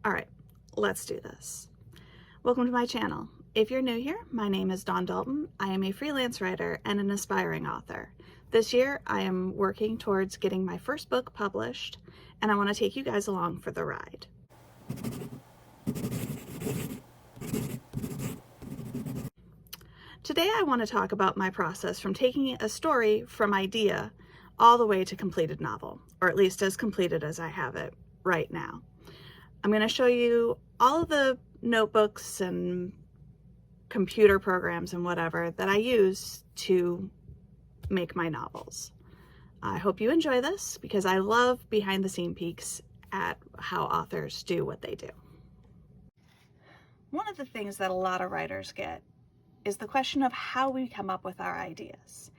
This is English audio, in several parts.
All right, let's do this. Welcome to my channel. If you're new here, my name is Dawn Dalton. I am a freelance writer and an aspiring author. This year, I am working towards getting my first book published, and I want to take you guys along for the ride. Today, I want to talk about my process from taking a story from idea all the way to completed novel, or at least as completed as I have it right now. I'm going to show you all of the notebooks and computer programs and whatever that I use to make my novels. I hope you enjoy this because I love behind the scene peeks at how authors do what they do. One of the things that a lot of writers get is the question of how we come up with our ideas.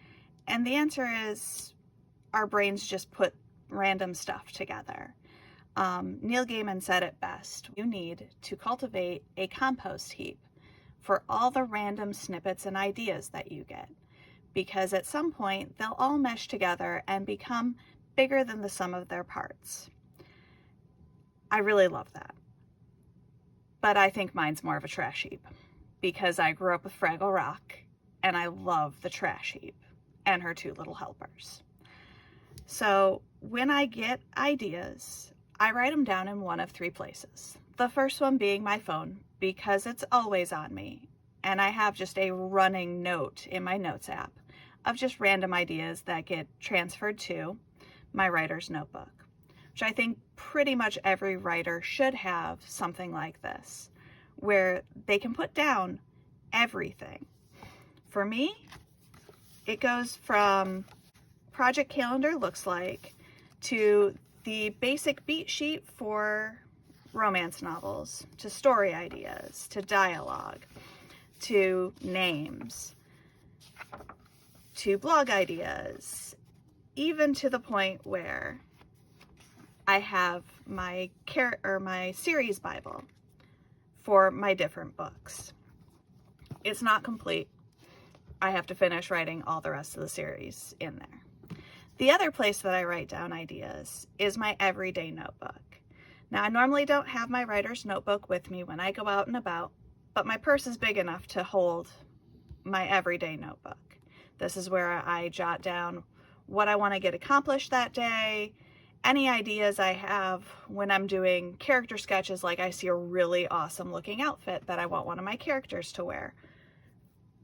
And the answer is our brains just put random stuff together. Neil Gaiman said it best. You need to cultivate a compost heap for all the random snippets and ideas that you get, because at some point they'll all mesh together and become bigger than the sum of their parts. I really love that. But I think mine's more of a trash heap because I grew up with Fraggle Rock and I love the trash heap and her two little helpers. So when I get ideas, I write them down in one of three places. The first one being my phone, because it's always on me. And I have just a running note in my notes app of just random ideas that get transferred to my writer's notebook, which I think pretty much every writer should have something like this, where they can put down everything. For me, it goes from project calendar looks like to the basic beat sheet for romance novels, to story ideas, to dialogue, to names, to blog ideas, even to the point where I have my series Bible for my different books. It's not complete. I have to finish writing all the rest of the series in there. The other place that I write down ideas is my everyday notebook. Now, I normally don't have my writer's notebook with me when I go out and about, but my purse is big enough to hold my everyday notebook. This is where I jot down what I want to get accomplished that day, any ideas I have when I'm doing character sketches, like I see a really awesome looking outfit that I want one of my characters to wear.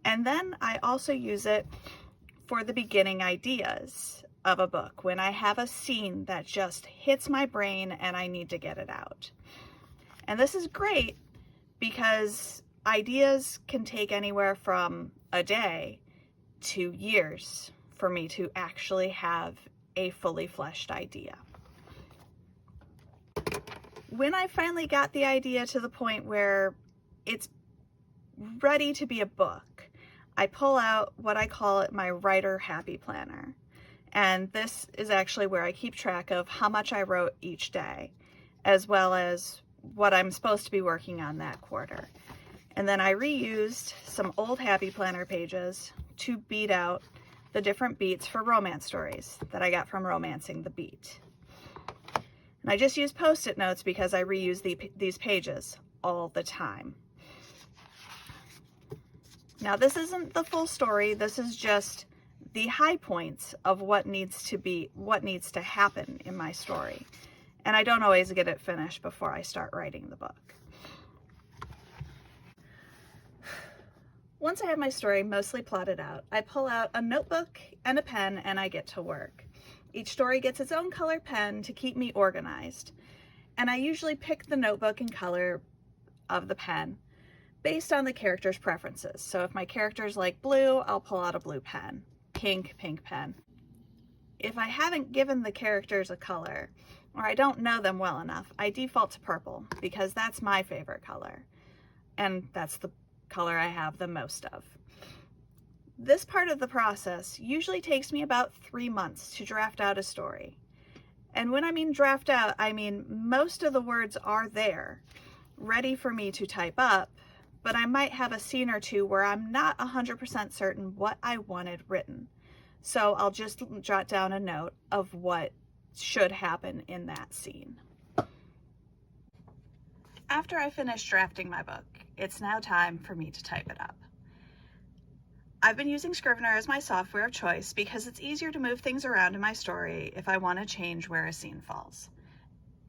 And then I also use it for the beginning ideas of a book, when I have a scene that just hits my brain and I need to get it out. And this is great because ideas can take anywhere from a day to years for me to actually have a fully fleshed idea. When I finally got the idea to the point where it's ready to be a book, I pull out what I call it my writer happy planner. And this is actually where I keep track of how much I wrote each day, as well as what I'm supposed to be working on that quarter. And then I reused some old happy planner pages to beat out the different beats for romance stories that I got from Romancing the Beat. And I just use Post-it notes because I reuse these pages all the time. Now, this isn't the full story. This is just the high points of what needs to happen in my story. And I don't always get it finished before I start writing the book. Once I have my story mostly plotted out, I pull out a notebook and a pen and I get to work. Each story gets its own color pen to keep me organized. And I usually pick the notebook and color of the pen based on the character's preferences. So if my characters like blue, I'll pull out a blue pen. Pink pen. If I haven't given the characters a color, or I don't know them well enough, I default to purple because that's my favorite color. And that's the color I have the most of. This part of the process usually takes me about 3 months to draft out a story. And when I mean draft out, I mean most of the words are there, ready for me to type up, but I might have a scene or two where I'm not 100% certain what I wanted written. So I'll just jot down a note of what should happen in that scene. after I finished drafting my book, it's now time for me to type it up. I've been using Scrivener as my software of choice because it's easier to move things around in my story if I want to change where a scene falls.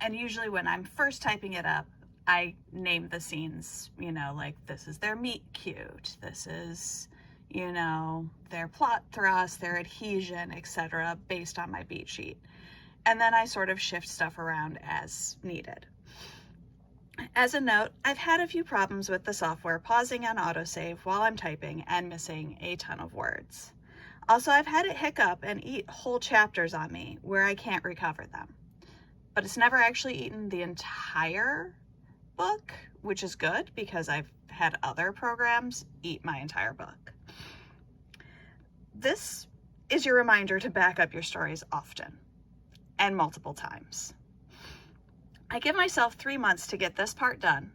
And usually when I'm first typing it up, I name the scenes, like this is their meet cute, this is, their plot thrust, their adhesion, etc., based on my beat sheet. And then I sort of shift stuff around as needed. As a note, I've had a few problems with the software pausing on autosave while I'm typing and missing a ton of words. Also, I've had it hiccup and eat whole chapters on me where I can't recover them. But it's never actually eaten the entire book, which is good because I've had other programs eat my entire book. This is your reminder to back up your stories often and multiple times. I give myself 3 months to get this part done,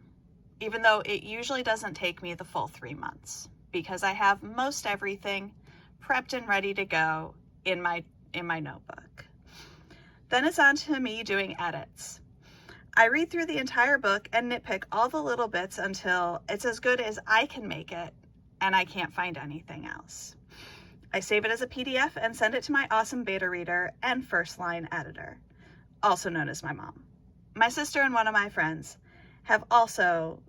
even though it usually doesn't take me the full 3 months because I have most everything prepped and ready to go in my notebook. Then it's on to me doing edits. I read through the entire book and nitpick all the little bits until it's as good as I can make it and I can't find anything else. I save it as a PDF and send it to my awesome beta reader and first line editor, also known as my mom. My sister and one of my friends have also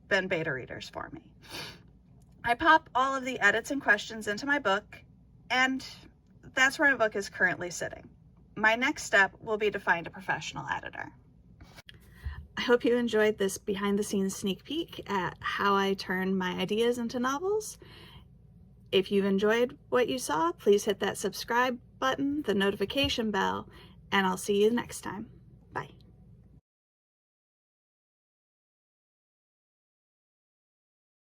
been beta readers for me. I pop all of the edits and questions into my book, and that's where my book is currently sitting. My next step will be to find a professional editor. I hope you enjoyed this behind the scenes sneak peek at how I turn my ideas into novels. If you've enjoyed what you saw, please hit that subscribe button, the notification bell, and I'll see you next time.